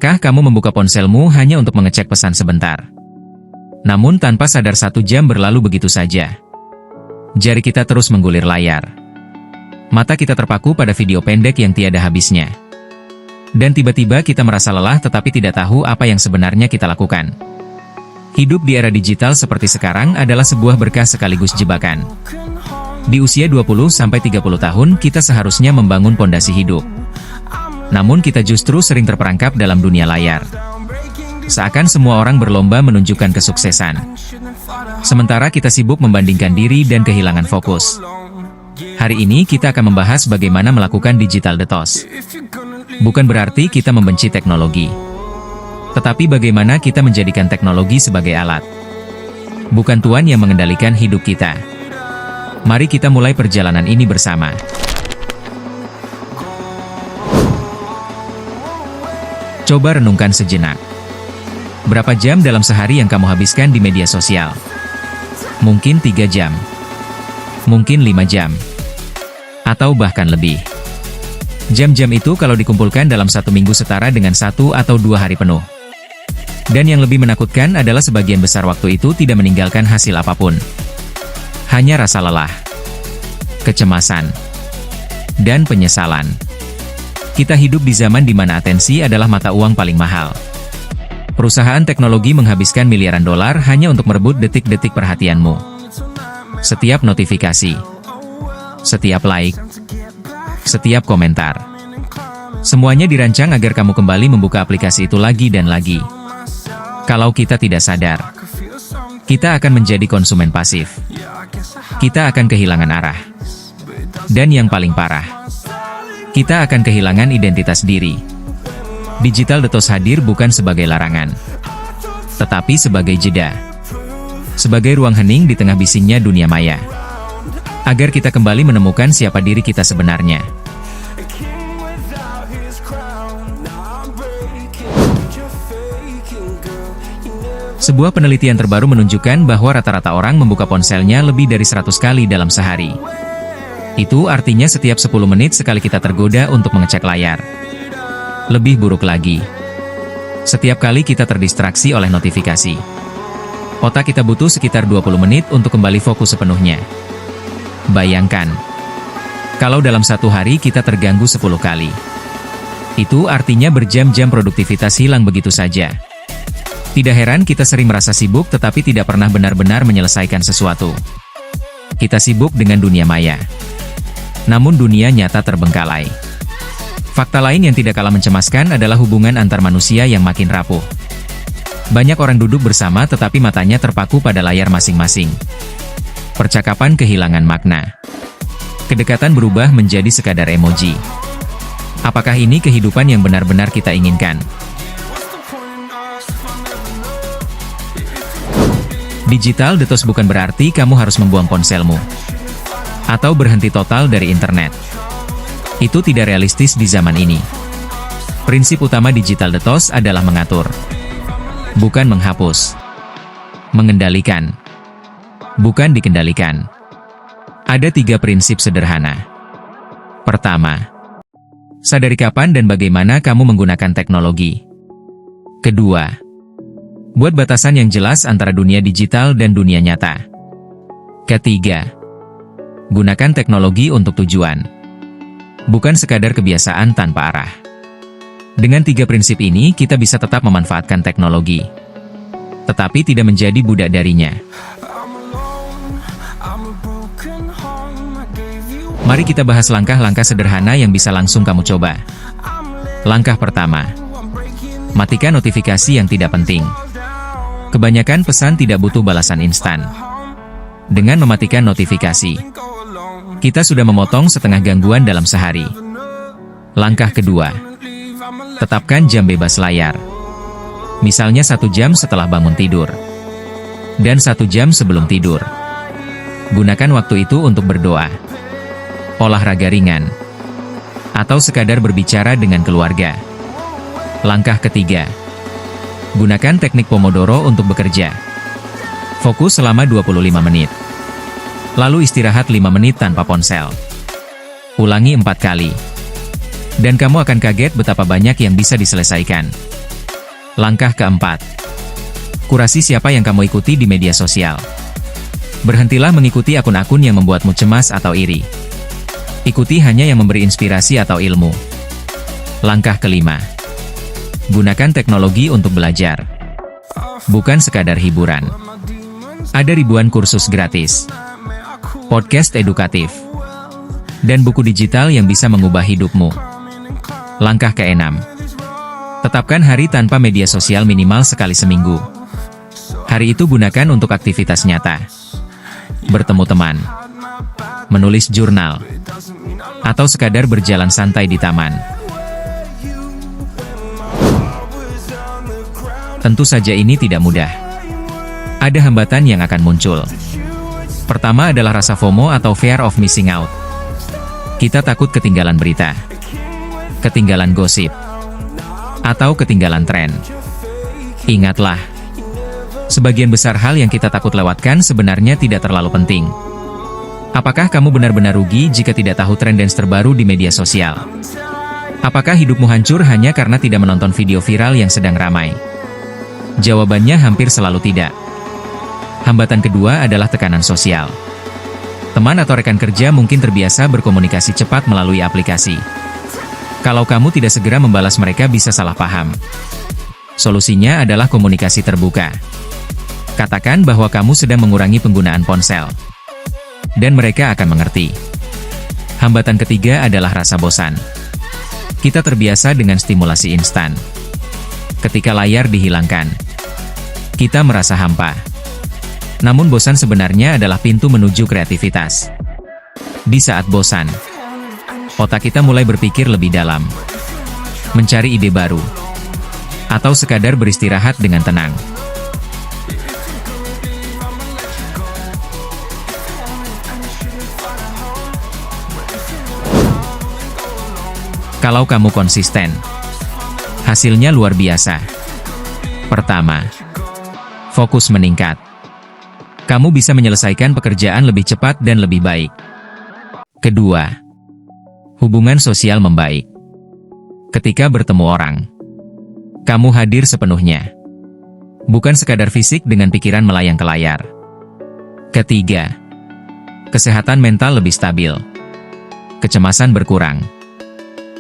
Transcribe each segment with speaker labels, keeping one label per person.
Speaker 1: Pernahkah kamu membuka ponselmu hanya untuk mengecek pesan sebentar? Namun tanpa sadar 1 jam berlalu begitu saja. Jari kita terus menggulir layar. Mata kita terpaku pada video pendek yang tiada habisnya. Dan tiba-tiba kita merasa lelah tetapi tidak tahu apa yang sebenarnya kita lakukan. Hidup di era digital seperti sekarang adalah sebuah berkah sekaligus jebakan. Di usia 20-30 tahun kita seharusnya membangun pondasi hidup. Namun kita justru sering terperangkap dalam dunia layar. Seakan semua orang berlomba menunjukkan kesuksesan. Sementara kita sibuk membandingkan diri dan kehilangan fokus. Hari ini kita akan membahas bagaimana melakukan digital detox. Bukan berarti kita membenci teknologi. Tetapi bagaimana kita menjadikan teknologi sebagai alat. Bukan Tuhan yang mengendalikan hidup kita. Mari kita mulai perjalanan ini bersama. Coba renungkan sejenak. Berapa jam dalam sehari yang kamu habiskan di media sosial? Mungkin 3 jam. Mungkin 5 jam. Atau bahkan lebih. Jam-jam itu kalau dikumpulkan dalam 1 minggu setara dengan 1 atau 2 hari penuh. Dan yang lebih menakutkan adalah sebagian besar waktu itu tidak meninggalkan hasil apapun. Hanya rasa lelah, kecemasan, dan penyesalan. Kita hidup di zaman di mana atensi adalah mata uang paling mahal. Perusahaan teknologi menghabiskan miliaran dolar hanya untuk merebut detik-detik perhatianmu. Setiap notifikasi, setiap like, setiap komentar. Semuanya dirancang agar kamu kembali membuka aplikasi itu lagi dan lagi. Kalau kita tidak sadar, kita akan menjadi konsumen pasif. Kita akan kehilangan arah. Dan yang paling parah, kita akan kehilangan identitas diri. Digital detox hadir bukan sebagai larangan, tetapi sebagai jeda. Sebagai ruang hening di tengah bisingnya dunia maya. Agar kita kembali menemukan siapa diri kita sebenarnya. Sebuah penelitian terbaru menunjukkan bahwa rata-rata orang membuka ponselnya lebih dari 100 kali dalam sehari. Itu artinya setiap 10 menit sekali kita tergoda untuk mengecek layar. Lebih buruk lagi, setiap kali kita terdistraksi oleh notifikasi. Otak kita butuh sekitar 20 menit untuk kembali fokus sepenuhnya. Bayangkan, kalau dalam 1 hari kita terganggu 10 kali. Itu artinya berjam-jam produktivitas hilang begitu saja. Tidak heran kita sering merasa sibuk tetapi tidak pernah benar-benar menyelesaikan sesuatu. Kita sibuk dengan dunia maya. Namun dunia nyata terbengkalai. Fakta lain yang tidak kalah mencemaskan adalah hubungan antar manusia yang makin rapuh. Banyak orang duduk bersama tetapi matanya terpaku pada layar masing-masing. Percakapan kehilangan makna. Kedekatan berubah menjadi sekadar emoji. Apakah ini kehidupan yang benar-benar kita inginkan? Digital detox bukan berarti kamu harus membuang ponselmu. Atau berhenti total dari internet. Itu tidak realistis di zaman ini. Prinsip utama digital detox adalah mengatur. Bukan menghapus. Mengendalikan. Bukan dikendalikan. Ada 3 prinsip sederhana. Pertama, sadari kapan dan bagaimana kamu menggunakan teknologi. Kedua, buat batasan yang jelas antara dunia digital dan dunia nyata. Ketiga, gunakan teknologi untuk tujuan. Bukan sekadar kebiasaan tanpa arah. Dengan 3 prinsip ini, kita bisa tetap memanfaatkan teknologi. Tetapi tidak menjadi budak darinya. Mari kita bahas langkah-langkah sederhana yang bisa langsung kamu coba. Langkah pertama, matikan notifikasi yang tidak penting. Kebanyakan pesan tidak butuh balasan instan. Dengan mematikan notifikasi, kita sudah memotong setengah gangguan dalam sehari. Langkah kedua, tetapkan jam bebas layar. Misalnya 1 jam setelah bangun tidur. Dan 1 jam sebelum tidur. Gunakan waktu itu untuk berdoa, olahraga ringan, atau sekadar berbicara dengan keluarga. Langkah ketiga, gunakan teknik Pomodoro untuk bekerja. Fokus selama 25 menit. Lalu istirahat 5 menit tanpa ponsel. Ulangi 4 kali. Dan kamu akan kaget betapa banyak yang bisa diselesaikan. Langkah keempat. Kurasi siapa yang kamu ikuti di media sosial. Berhentilah mengikuti akun-akun yang membuatmu cemas atau iri. Ikuti hanya yang memberi inspirasi atau ilmu. Langkah kelima. Gunakan teknologi untuk belajar. Bukan sekadar hiburan. Ada ribuan kursus gratis, podcast edukatif, dan buku digital yang bisa mengubah hidupmu. Langkah keenam. Tetapkan hari tanpa media sosial minimal sekali seminggu. Hari itu gunakan untuk aktivitas nyata. Bertemu teman, menulis jurnal, atau sekadar berjalan santai di taman. Tentu saja ini tidak mudah. Ada hambatan yang akan muncul. Pertama adalah rasa FOMO atau fear of missing out. Kita takut ketinggalan berita, ketinggalan gosip, atau ketinggalan tren. Ingatlah, sebagian besar hal yang kita takut lewatkan sebenarnya tidak terlalu penting. Apakah kamu benar-benar rugi jika tidak tahu tren dance terbaru di media sosial? Apakah hidupmu hancur hanya karena tidak menonton video viral yang sedang ramai? Jawabannya hampir selalu tidak. Hambatan kedua adalah tekanan sosial. Teman atau rekan kerja mungkin terbiasa berkomunikasi cepat melalui aplikasi. Kalau kamu tidak segera membalas, mereka bisa salah paham. Solusinya adalah komunikasi terbuka. Katakan bahwa kamu sedang mengurangi penggunaan ponsel, dan mereka akan mengerti. Hambatan ketiga adalah rasa bosan. Kita terbiasa dengan stimulasi instan. Ketika layar dihilangkan, kita merasa hampa. Namun bosan sebenarnya adalah pintu menuju kreativitas. Di saat bosan, otak kita mulai berpikir lebih dalam, mencari ide baru, atau sekadar beristirahat dengan tenang. Kalau kamu konsisten, hasilnya luar biasa. Pertama, fokus meningkat. Kamu bisa menyelesaikan pekerjaan lebih cepat dan lebih baik. Kedua, hubungan sosial membaik. Ketika bertemu orang, kamu hadir sepenuhnya. Bukan sekadar fisik dengan pikiran melayang ke layar. Ketiga, kesehatan mental lebih stabil. Kecemasan berkurang.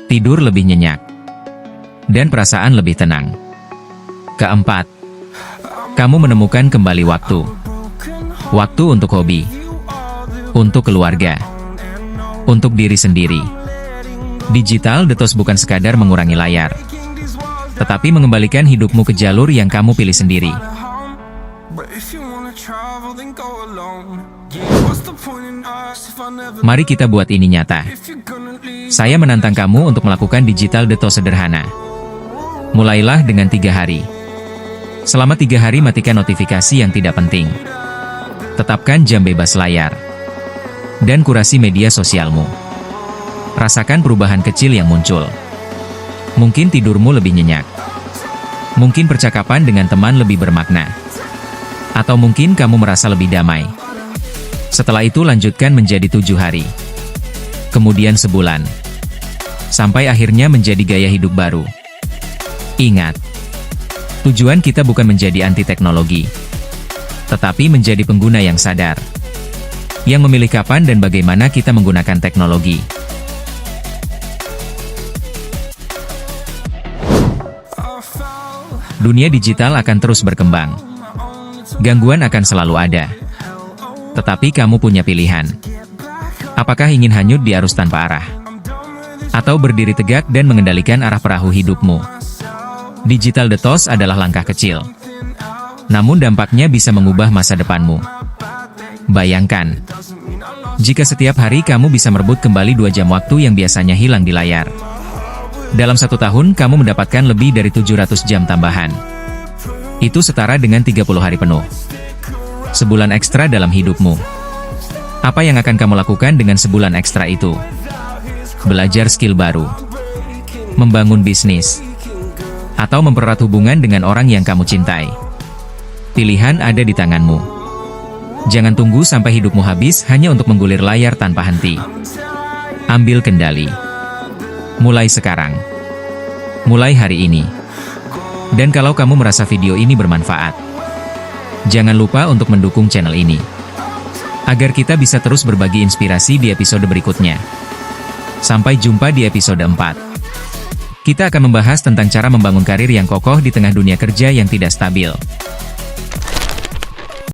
Speaker 1: Tidur lebih nyenyak. Dan perasaan lebih tenang. Keempat, kamu menemukan kembali waktu. Waktu untuk hobi, untuk keluarga, untuk diri sendiri. Digital detox bukan sekadar mengurangi layar, tetapi mengembalikan hidupmu ke jalur yang kamu pilih sendiri. Mari kita buat ini nyata. Saya menantang kamu untuk melakukan digital detox sederhana. Mulailah dengan 3 hari. Selama 3 hari matikan notifikasi yang tidak penting. Tetapkan jam bebas layar. Dan kurasi media sosialmu. Rasakan perubahan kecil yang muncul. Mungkin tidurmu lebih nyenyak. Mungkin percakapan dengan teman lebih bermakna. Atau mungkin kamu merasa lebih damai. Setelah itu lanjutkan menjadi 7 hari. Kemudian sebulan. Sampai akhirnya menjadi gaya hidup baru. Ingat, tujuan kita bukan menjadi anti teknologi, tetapi menjadi pengguna yang sadar, yang memilih kapan dan bagaimana kita menggunakan teknologi. Dunia digital akan terus berkembang. Gangguan akan selalu ada. Tetapi kamu punya pilihan. Apakah ingin hanyut di arus tanpa arah? Atau berdiri tegak dan mengendalikan arah perahu hidupmu? Digital detox adalah langkah kecil. Namun dampaknya bisa mengubah masa depanmu. Bayangkan, jika setiap hari kamu bisa merebut kembali 2 jam waktu yang biasanya hilang di layar. Dalam 1 tahun kamu mendapatkan lebih dari 700 jam tambahan. Itu setara dengan 30 hari penuh. Sebulan ekstra dalam hidupmu. Apa yang akan kamu lakukan dengan sebulan ekstra itu? Belajar skill baru, membangun bisnis, atau mempererat hubungan dengan orang yang kamu cintai. Pilihan ada di tanganmu. Jangan tunggu sampai hidupmu habis hanya untuk menggulir layar tanpa henti. Ambil kendali. Mulai sekarang. Mulai hari ini. Dan kalau kamu merasa video ini bermanfaat, jangan lupa untuk mendukung channel ini, agar kita bisa terus berbagi inspirasi di episode berikutnya. Sampai jumpa di episode 4. Kita akan membahas tentang cara membangun karir yang kokoh di tengah dunia kerja yang tidak stabil.